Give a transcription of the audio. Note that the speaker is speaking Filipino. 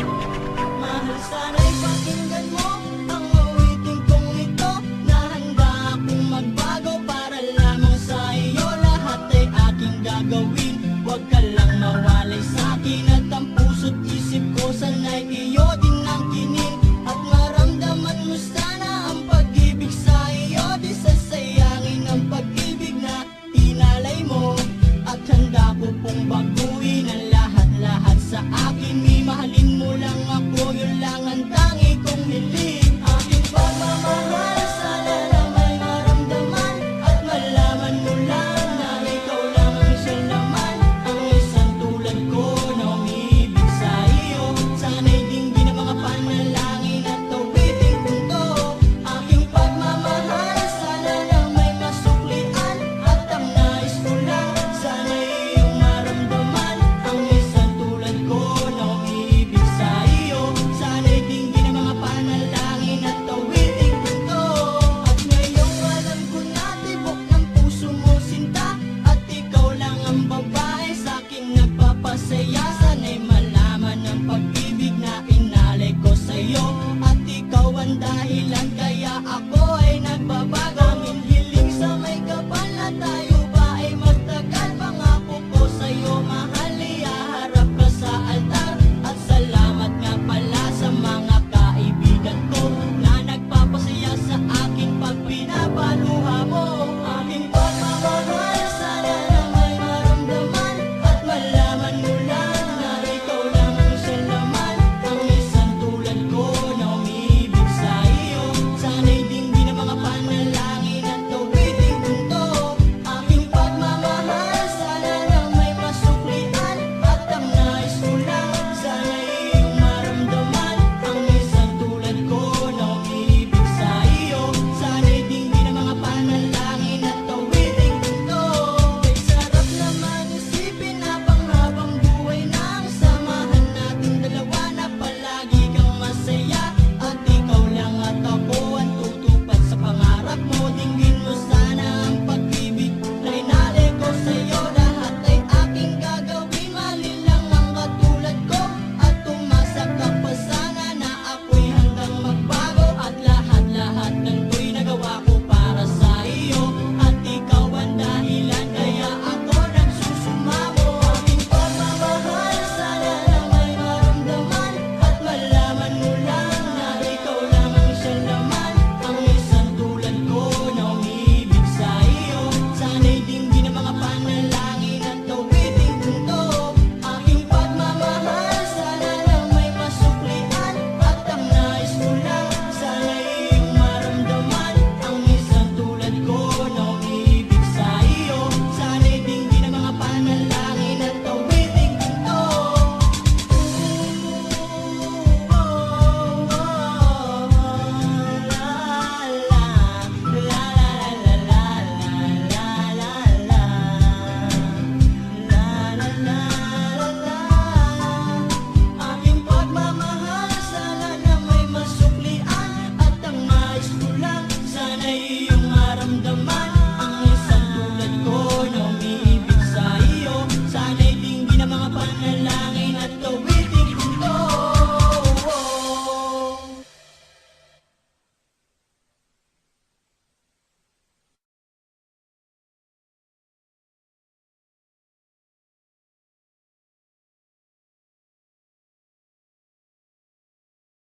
Mahal, sana'y pakinggan mo ang awitin kong ito, na handa akong magbago para lamang sa iyo. Lahat ay aking gagawin, huwag ka lang mawalay sa'kin. At ang puso't isip ko sana'y iyo din ang kinin. At maramdaman mo sana ang pag-ibig sa iyo. Di sasayangin ang pag-ibig na inalay mo. At handa ko pong baguhin ang lahat-lahat sa akin. Mahalin mo lang ako